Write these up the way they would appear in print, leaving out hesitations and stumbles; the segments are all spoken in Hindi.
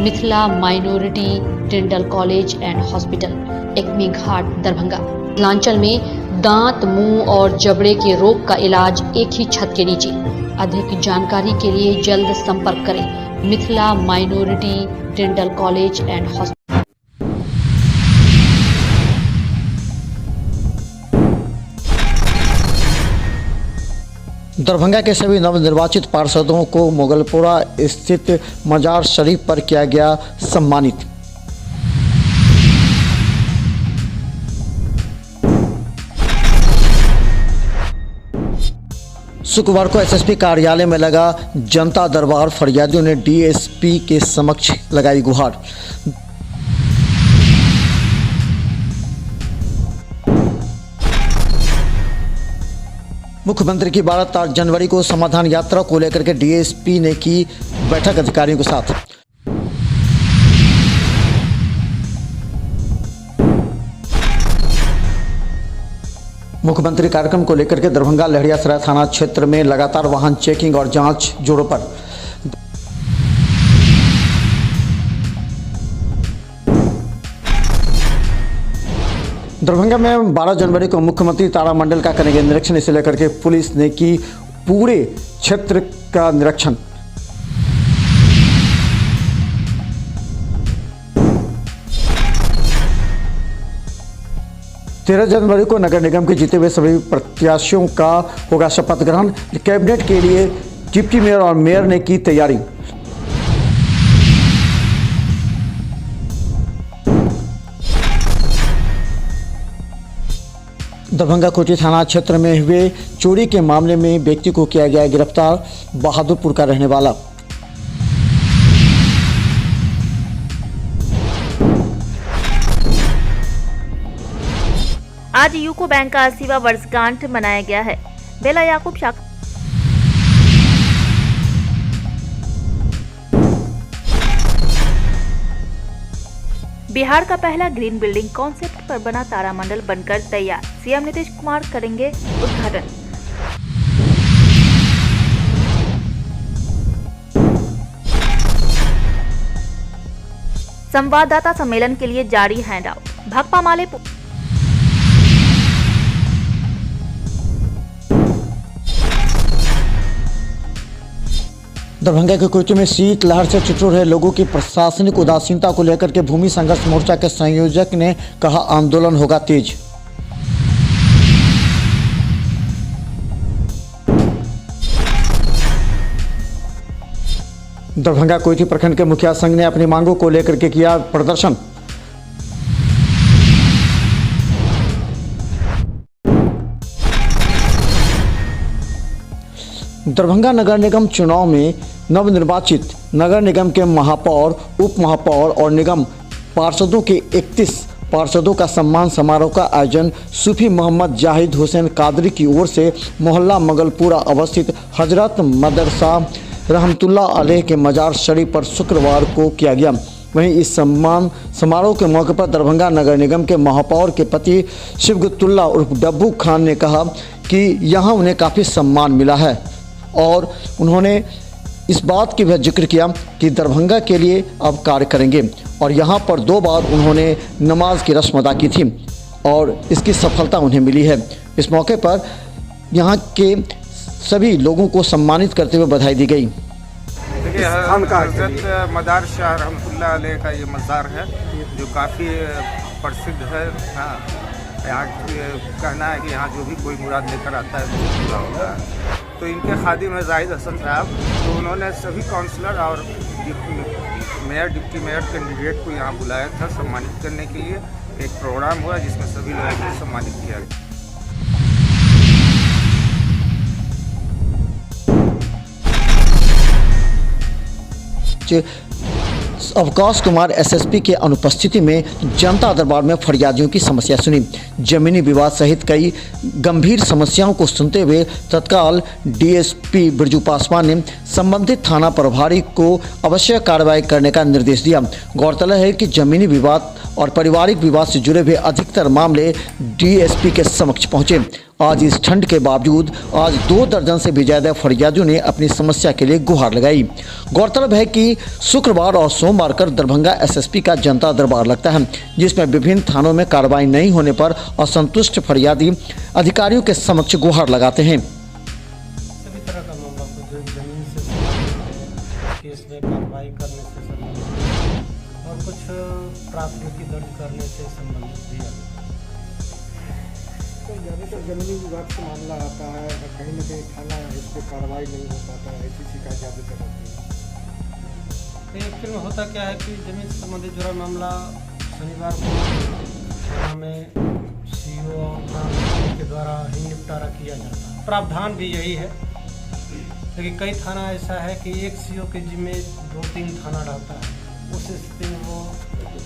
Mithila minority dental college and hospital, Ekmi Ghat, Darbhanga. Mithilanchal में दांत, मुंह और जबड़े के रोग का इलाज एक ही छत के नीचे। अधिक जानकारी के लिए जल्द संपर्क करें Mithila minority dental college and hospital. Darbhanga के सभी नवनिर्वाचित पार्षदों को मोगलपुरा स्थित मजार शरीफ पर किया गया सम्मानित। शुक्रवार को एसएसपी कार्यालय में लगा जनता दरबार। फरियादियों ने डीएसपी के समक्ष लगाई गुहार। मुख्यमंत्री की 12 जनवरी को समाधान यात्रा को लेकर के डीएसपी ने की बैठक अधिकारियों के साथ। मुख्यमंत्री कार्यक्रम को लेकर के दरभंगा लहरियासराय थाना क्षेत्र में लगातार वाहन चेकिंग और जांच जोरों पर। दरभंगा में 12 जनवरी को मुख्यमंत्री तारामंडल का करेंगे निरीक्षण। इसे लेकर के पुलिस ने की पूरे क्षेत्र का निरीक्षण। तेरह जनवरी को नगर निगम के जीते हुए सभी प्रत्याशियों का होगा शपथ ग्रहण। कैबिनेट के लिए डिप्टी मेयर और मेयर ने की तैयारी। दरभंगा कोठी थाना क्षेत्र में हुए चोरी के मामले में व्यक्ति को किया गया गिरफ्तार। बहादुरपुर का रहने वाला। आज यूको बैंक का 80वां वर्षगांठ मनाया गया है। बेला याकूब शाखा बिहार का पहला ग्रीन बिल्डिंग कॉन्सेप्ट पर बना तारामंडल बनकर तैयार। सीएम नीतीश कुमार करेंगे उद्घाटन। संवाददाता सम्मेलन के लिए जारी हैंडआउट। भाकपा माले दरभंगा के कोठी में शीतलहर से चुटुर रहे लोगों की प्रशासनिक उदासीनता को लेकर के भूमि संघर्ष मोर्चा के संयोजक ने कहा आंदोलन होगा तेज। दरभंगा कोठी प्रखंड के मुखिया संघ ने अपनी मांगों को लेकर के किया प्रदर्शन। दरभंगा नगर निगम चुनाव में नवनिर्वाचित नगर निगम के महापौर, उप महापौर और निगम पार्षदों के 31 पार्षदों का सम्मान समारोह का आयोजन सूफी मोहम्मद जाहिद हुसैन कादरी की ओर से मोहल्ला मोगलपुरा अवस्थित हजरत मदरसा रहमतुल्लाह अलैह के मजार शरीफ पर शुक्रवार को किया गया। वहीं इस सम्मान समारोह के मौके पर दरभंगा नगर निगम के महापौर के पति शिवगतुल्ला उर्फ डब्बू खान ने कहा कि यहाँ उन्हें काफ़ी सम्मान मिला है और उन्होंने इस बात की भी जिक्र किया कि दरभंगा के लिए अब कार्य करेंगे और यहाँ पर 2 बार उन्होंने नमाज की रस्म अदा की थी और इसकी सफलता उन्हें मिली है। इस मौके पर यहाँ के सभी लोगों को सम्मानित करते हुए बधाई दी गई। देखिए, हज़रत मदार शाह रहमतुल्लाह अलैह का ये मज़ार है जो काफ़ी प्रसिद्ध है। हाँ, यहाँ कहना है कि यहाँ जो भी कोई मुराद लेकर आता है वो पूरा होता है। तो इनके खादिम है जाहिद हसन साहब, तो उन्होंने सभी काउंसलर और मेयर, डिप्टी मेयर कैंडिडेट को यहाँ बुलाया था सम्मानित करने के लिए। एक प्रोग्राम हुआ जिसमें सभी लोगों को सम्मानित किया गया। अवकाश कुमार एसएसपी के अनुपस्थिति में जनता दरबार में फरियादियों की समस्या सुनी। जमीनी विवाद सहित कई गंभीर समस्याओं को सुनते हुए तत्काल डीएसपी बिरजू पासवान ने संबंधित थाना प्रभारी को आवश्यक कार्रवाई करने का निर्देश दिया। गौरतलब है कि जमीनी विवाद और पारिवारिक विवाद से जुड़े हुए अधिकतर मामले डीएसपी के समक्ष पहुंचे। आज इस ठंड के बावजूद आज 2 दर्जन से भी ज़्यादा फरियादियों ने अपनी समस्या के लिए गुहार लगाई। गौरतलब है कि शुक्रवार और सोमवार कर दरभंगा एसएसपी का जनता दरबार लगता है, जिसमें विभिन्न थानों में कार्रवाई नहीं होने पर असंतुष्ट फरियादी अधिकारियों के समक्ष गुहार लगाते हैं। सभी तरह का मामला जो जमीन से संबंधित केस में कार्रवाई करने से संबंधित और कुछ प्राथमिकी दर्ज करने से संबंधित भी है। तो ज़्यादातर जमीनी विवाद से मामला आता है, कहीं न कहीं थाना इस पर कार्रवाई नहीं हो पाता है, ऐसी शिकायत ज़्यादातर होती है। तो एक्चुअल में होता क्या है कि जमीन से संबंधित जुड़ा मामला शनिवार को थाना में सीओ और थाना के द्वारा ही निपटारा किया जाता है। प्रावधान भी यही है, लेकिन कई थाना ऐसा है कि एक सीओ के जिम्मे 2-3 थाना रहता है। उस स्थिति में वो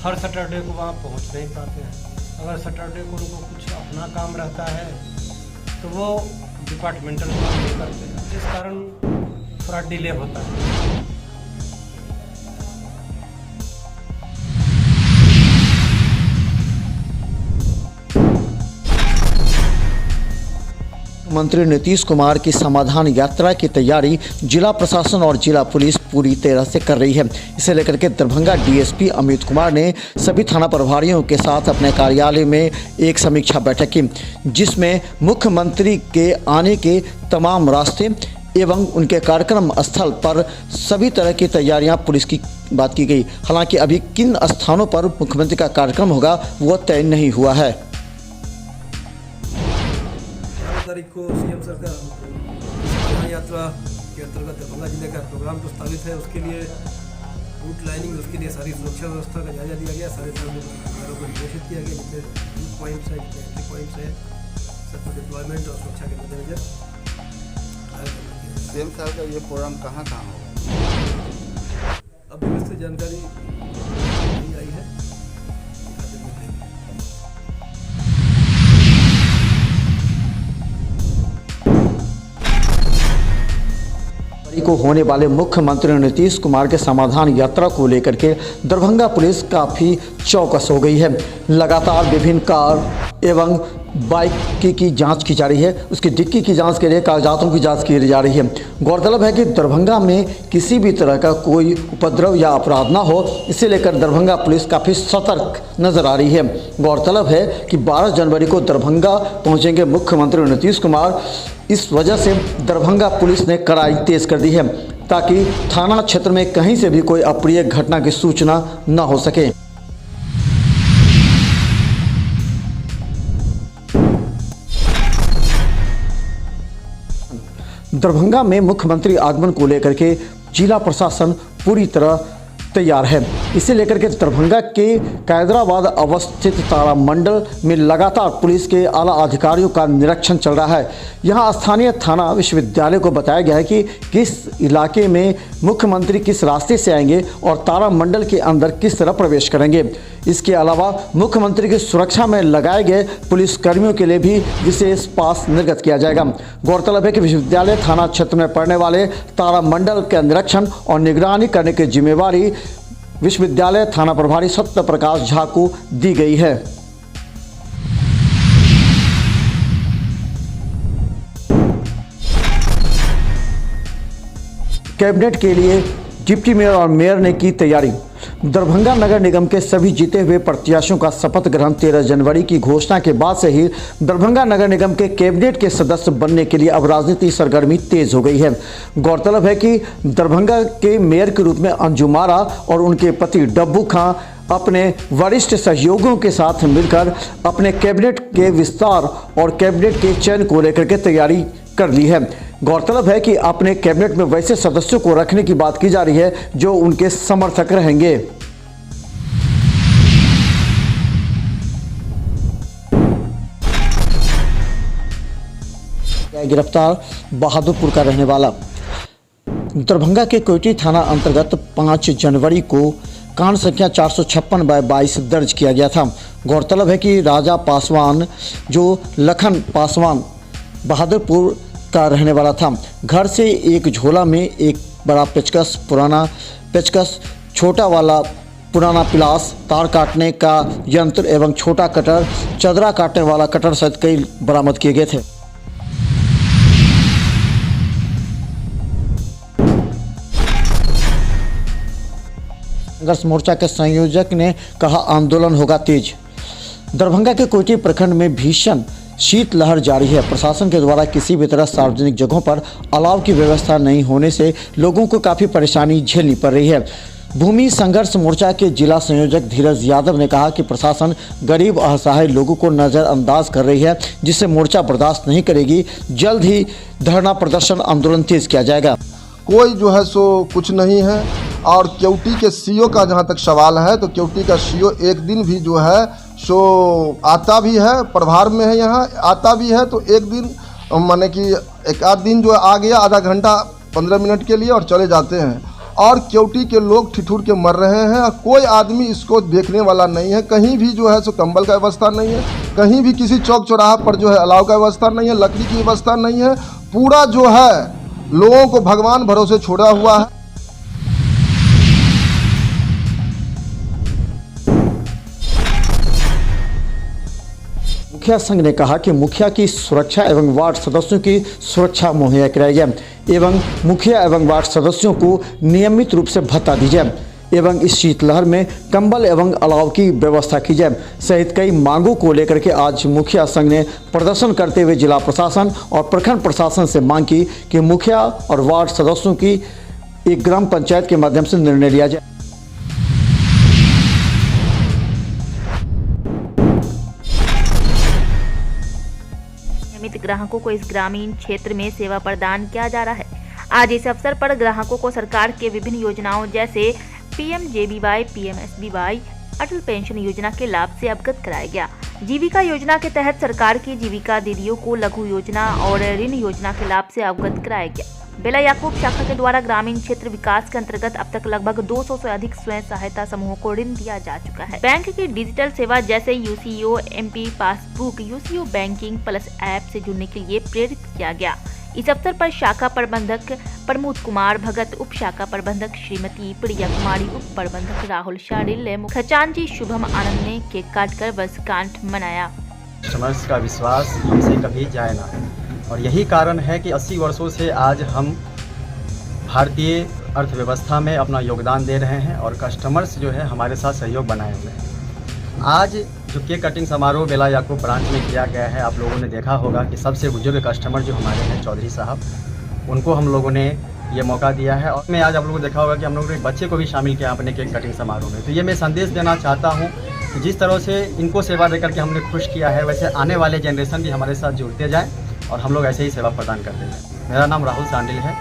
हर सैटरडे को वहाँ पहुँच नहीं पाते हैं। अगर सैटरडे को उनको कुछ अपना काम रहता है तो वो डिपार्टमेंटल काम नहीं करते हैं, जिस कारण थोड़ा डिले होता है। मंत्री नीतीश कुमार की समाधान यात्रा की तैयारी जिला प्रशासन और जिला पुलिस पूरी तरह से कर रही है। इसे लेकर के दरभंगा डीएसपी अमित कुमार ने सभी थाना प्रभारियों के साथ अपने कार्यालय में एक समीक्षा बैठक की, जिसमें मुख्यमंत्री के आने के तमाम रास्ते एवं उनके कार्यक्रम स्थल पर सभी तरह की तैयारियां पुलिस की बात की गई। हालांकि अभी किन स्थानों पर मुख्यमंत्री का कार्यक्रम होगा वो तय नहीं हुआ है। तारीख को सीएम सर का समाधान यात्रा के अंतर्गत दरभंगा जिले का प्रोग्राम प्रस्तावित है। उसके लिए रूट लाइनिंग, उसके लिए सारी सुरक्षा व्यवस्था का जायजा लिया गया। सारे थानों को निर्देशित किया गया, जितने रूट पॉइंट्स हैं, जितने एंट्री पॉइंट्स हैं, सबको डिप्लॉयमेंट और सुरक्षा के मद्देनजर सीएम साहब का ये प्रोग्राम कहाँ होगा? अब व्यवस्थित जानकारी नहीं आई है। को होने वाले मुख्यमंत्री नीतीश कुमार के समाधान यात्रा को लेकर के दरभंगा पुलिस काफ़ी चौकस हो गई है। लगातार विभिन्न कार एवं बाइक की जांच की जा रही है। उसकी डिक्की की जांच के लिए कागजातों की जांच की जा रही है। गौरतलब है कि दरभंगा में किसी भी तरह का कोई उपद्रव या अपराध ना हो, इसे लेकर दरभंगा पुलिस काफ़ी सतर्क नजर आ रही है। गौरतलब है कि 12 जनवरी को दरभंगा पहुंचेंगे मुख्यमंत्री नीतीश कुमार। इस वजह से दरभंगा पुलिस ने कड़ाई तेज कर दी है, ताकि थाना क्षेत्र में कहीं से भी कोई अप्रिय घटना की सूचना न हो सके। दरभंगा में मुख्यमंत्री आगमन को लेकर के जिला प्रशासन पूरी तरह तैयार है। इसे लेकर के दरभंगा के कैदराबाद अवस्थित तारामंडल में लगातार पुलिस के आला अधिकारियों का निरीक्षण चल रहा है। यहां स्थानीय थाना विश्वविद्यालय को बताया गया है कि किस इलाके में मुख्यमंत्री किस रास्ते से आएंगे और तारामंडल के अंदर किस तरह प्रवेश करेंगे। इसके अलावा मुख्यमंत्री की सुरक्षा में लगाए गए पुलिसकर्मियों के लिए भी विशेष पास निर्गत किया जाएगा। गौरतलब है कि विश्वविद्यालय थाना क्षेत्र में पड़ने वाले तारामंडल का निरीक्षण और निगरानी करने की जिम्मेवारी विश्वविद्यालय थाना प्रभारी सत्य प्रकाश झा को दी गई है। कैबिनेट के लिए डिप्टी मेयर और मेयर ने की तैयारी। दरभंगा नगर निगम के सभी जीते हुए प्रत्याशियों का शपथ ग्रहण 13 जनवरी की घोषणा के बाद से ही दरभंगा नगर निगम के कैबिनेट के सदस्य बनने के लिए अब राजनीतिक सरगर्मी तेज हो गई है। गौरतलब है कि दरभंगा के मेयर के रूप में अंजुम आरा और उनके पति डब्बू खां अपने वरिष्ठ सहयोगियों के साथ मिलकर अपने कैबिनेट के विस्तार और कैबिनेट के चयन को लेकर के तैयारी कर ली है। गौरतलब है कि अपने कैबिनेट में वैसे सदस्यों को रखने की बात की जा रही है जो उनके समर्थक रहेंगे। गिरफ्तार बहादुरपुर का रहने वाला। दरभंगा के कोयटी थाना अंतर्गत 5 जनवरी को कांड संख्या 456/22 दर्ज किया गया था। गौरतलब है कि राजा पासवान जो लखन पासवान बहादुरपुर का रहने वाला था, घर से एक झोला में एक बड़ा पेचकस, पुराना पेचकस, छोटा वाला पुराना पिलास, तार काटने का यंत्र एवं छोटा कटर, चदरा काटने वाला कटर सहित कई बरामद किए गए थे। संघर्ष मोर्चा के संयोजक ने कहा, आंदोलन होगा तेज। दरभंगा के कोटी प्रखंड में भीषण शीतलहर जारी है। प्रशासन के द्वारा किसी भी तरह सार्वजनिक जगहों पर अलाव की व्यवस्था नहीं होने से लोगों को काफ़ी परेशानी झेलनी पड़ रही है। भूमि संघर्ष मोर्चा के जिला संयोजक धीरज यादव ने कहा कि प्रशासन गरीब असहाय लोगों को नज़रअंदाज कर रही है, जिससे मोर्चा बर्दाश्त नहीं करेगी। जल्द ही धरना प्रदर्शन आंदोलन तेज किया जाएगा। कोई जो है सो कुछ नहीं है। और केवटी के सीओ का जहाँ तक सवाल है तो केवटी का सीओ एक दिन भी जो है सो आता भी है, प्रभार में है, यहाँ आता भी है तो एक दिन माने कि एक आध दिन जो आ गया, आधा घंटा 15 मिनट के लिए और चले जाते हैं। और केवटी के लोग ठिठुर के मर रहे हैं और कोई आदमी इसको देखने वाला नहीं है। कहीं भी जो है सो कंबल का व्यवस्था नहीं है, कहीं भी किसी चौक चौराहा पर जो है अलाव का व्यवस्था नहीं है, लकड़ी की व्यवस्था नहीं है। पूरा जो है लोगों को भगवान भरोसे छोड़ा हुआ है। मुखिया संघ ने कहा कि मुखिया की सुरक्षा एवं वार्ड सदस्यों की सुरक्षा मुहैया कराई जाए एवं मुखिया एवं वार्ड सदस्यों को नियमित रूप से भत्ता दी जाए एवं इस शीतलहर में कंबल एवं अलाव की व्यवस्था की जाए सहित कई मांगों को लेकर के आज मुखिया संघ ने प्रदर्शन करते हुए जिला प्रशासन और प्रखंड प्रशासन से मांग की कि मुखिया और वार्ड सदस्यों की एक ग्राम पंचायत के माध्यम से निर्णय लिया जाए। नियमित ग्राहकों को इस ग्रामीण क्षेत्र में सेवा प्रदान किया जा रहा है। आज इस अवसर पर ग्राहकों को सरकार के विभिन्न योजनाओं जैसे PMJBY, PMSBY, अटल पेंशन योजना के लाभ से अवगत कराया गया। जीविका योजना के तहत सरकार की जीविका दीदियों को लघु योजना और ऋण योजना के लाभ से अवगत कराया गया। बेला याकूब शाखा के द्वारा ग्रामीण क्षेत्र विकास के अंतर्गत अब तक लगभग 200 से अधिक स्वयं सहायता समूहों को ऋण दिया जा चुका है। बैंक की डिजिटल सेवा जैसे UCO MP passbook, UCO banking plus app से जुड़ने के लिए प्रेरित किया गया। इस अवसर पर शाखा प्रबंधक प्रमोद कुमार भगत, उप शाखा प्रबंधक श्रीमती प्रिया कुमारी, उप प्रबंधक राहुल शारिल, खजांची शुभम आनंद ने केक काटकर वर्षगांठ मनाया। कस्टमर्स का विश्वास हमसे कभी जाए ना, और यही कारण है कि 80 वर्षों से आज हम भारतीय अर्थव्यवस्था में अपना योगदान दे रहे हैं और कस्टमर्स जो है हमारे साथ सहयोग बनाए हुए हैं। आज जो केक कटिंग समारोह बेला याकूब ब्रांच में किया गया है, आप लोगों ने देखा होगा कि सबसे बुजुर्ग कस्टमर जो हमारे हैं चौधरी साहब, उनको हम लोगों ने ये मौका दिया है। और मैं आज आप लोगों ने देखा होगा कि हम लोगों ने बच्चे को भी शामिल किया अपने केक कटिंग समारोह में। तो ये मैं संदेश देना चाहता हूँ कि जिस तरह से इनको सेवा देकर के हमने खुश किया है, वैसे आने वाले जनरेशन भी हमारे साथ जुड़ते जाएँ और हम लोग ऐसे ही सेवा प्रदान करते हैं। मेरा नाम राहुल शांडिल है,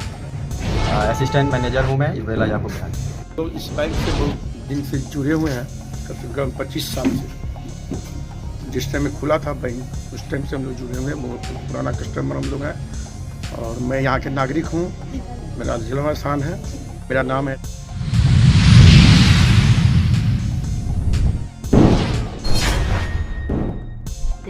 असिस्टेंट मैनेजर हूँ मैं बेला याकूब ब्रांच। तो इस बैंक से बहुत दिन से जुड़े हुए हैं, कम से कम 25 साल से। जिस टाइम में खुला था बैंक उस टाइम से हम लोग जुड़े हुए हैं, बहुत पुराना कस्टमर हम लोग हैं। और मैं यहाँ के नागरिक हूँ, मेरा जिला स्थान है, मेरा नाम है।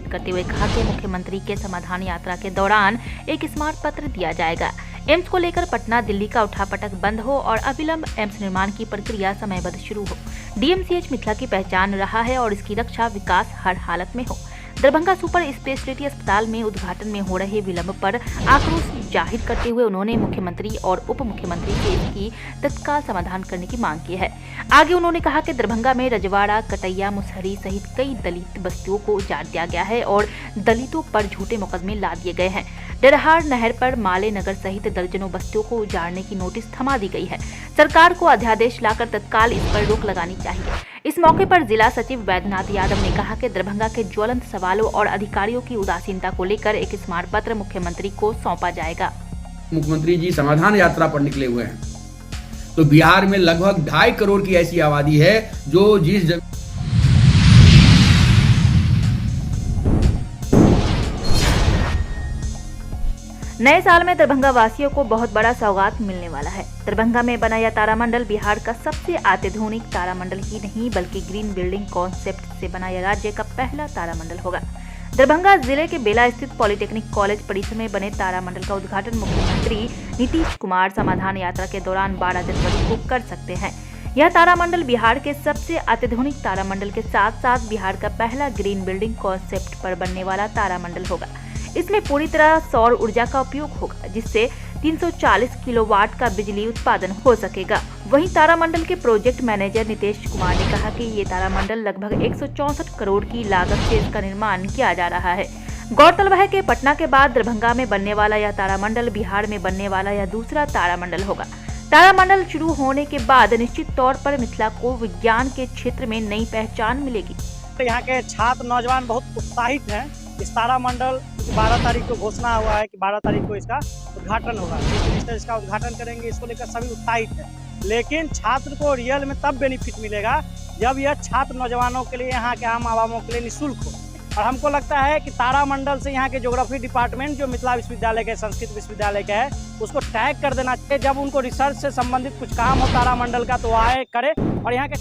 करते हुए कहा कि मुख्यमंत्री के समाधान यात्रा के दौरान एक स्मारक पत्र दिया जाएगा। एम्स को लेकर पटना दिल्ली का उठापटक बंद हो और अविलंब एम्स निर्माण की प्रक्रिया समयबद्ध शुरू हो। DMCH मिथिला की पहचान रहा है और इसकी रक्षा विकास हर हालत में हो। दरभंगा सुपर स्पेशलिटी अस्पताल में उद्घाटन में हो रहे विलंब पर आक्रोश जाहिर करते हुए उन्होंने मुख्यमंत्री और उप मुख्यमंत्री से इसकी तत्काल समाधान करने की मांग की है। आगे उन्होंने कहा कि दरभंगा में रजवाड़ा, कटैया, मुसहरी सहित कई दलित बस्तियों को उजाड़ दिया गया है और दलितों पर झूठे मुकदमे ला दिए गए हैं। डरहार नहर पर माले नगर सहित दर्जनों बस्तियों को उजाड़ने की नोटिस थमा दी गई है। सरकार को अध्यादेश लाकर तत्काल इस पर रोक लगानी चाहिए। इस मौके पर जिला सचिव वैद्यनाथ यादव ने कहा कि दरभंगा के ज्वलंत सवालों और अधिकारियों की उदासीनता को लेकर एक स्मारक पत्र मुख्यमंत्री को सौंपा जाएगा। मुख्यमंत्री जी समाधान यात्रा पर निकले हुए हैं, तो बिहार में लगभग 2.5 करोड़ की ऐसी आबादी है जो जिस नए साल में दरभंगा वासियों को बहुत बड़ा सौगात मिलने वाला है। दरभंगा में बना यह तारामंडल बिहार का सबसे अत्याधुनिक तारामंडल ही नहीं बल्कि ग्रीन बिल्डिंग कॉन्सेप्ट से बना यह राज्य का पहला तारामंडल होगा। दरभंगा जिले के बेला स्थित पॉलिटेक्निक कॉलेज परिसर में बने तारामंडल का उद्घाटन मुख्यमंत्री नीतीश कुमार समाधान यात्रा के दौरान 12 जनवरी को कर सकते हैं। यह तारामंडल बिहार के सबसे अत्याधुनिक तारामंडल के साथ साथ बिहार का पहला ग्रीन बिल्डिंग कॉन्सेप्ट पर बनने वाला तारामंडल होगा। इसमें पूरी तरह सौर ऊर्जा का उपयोग होगा, जिससे 340 किलोवाट का बिजली उत्पादन हो सकेगा। वहीं तारामंडल के प्रोजेक्ट मैनेजर नितेश कुमार ने कहा कि ये तारामंडल लगभग 164 करोड़ की लागत से इसका निर्माण किया जा रहा है। गौरतलब है कि पटना के बाद दरभंगा में बनने वाला यह तारामंडल बिहार में बनने वाला यह दूसरा तारामंडल होगा। तारामंडल शुरू होने के बाद निश्चित तौर पर मिथिला को विज्ञान के क्षेत्र में नई पहचान मिलेगी। यहाँ के छात्र नौजवान बहुत उत्साहित हैं। इस तारामंडल 12 तारीख को घोषणा हुआ है कि 12 तारीख को इसका उद्घाटन होगा। चीफ मिनिस्टर इसका उद्घाटन करेंगे, इसको लेकर सभी उत्साहित हैं। लेकिन छात्र को रियल में तब बेनिफिट मिलेगा जब यह छात्र नौजवानों के लिए, यहाँ के आम आवामों के लिए निःशुल्क हो। और हमको लगता है कि तारामंडल से यहाँ के ज्योग्राफी डिपार्टमेंट जो मिथिला विश्वविद्यालय के, संस्कृत विश्वविद्यालय का है, उसको टैग कर देना चाहिए। जब उनको रिसर्च से संबंधित कुछ काम हो तारामंडल का तो आए करे और यहाँ के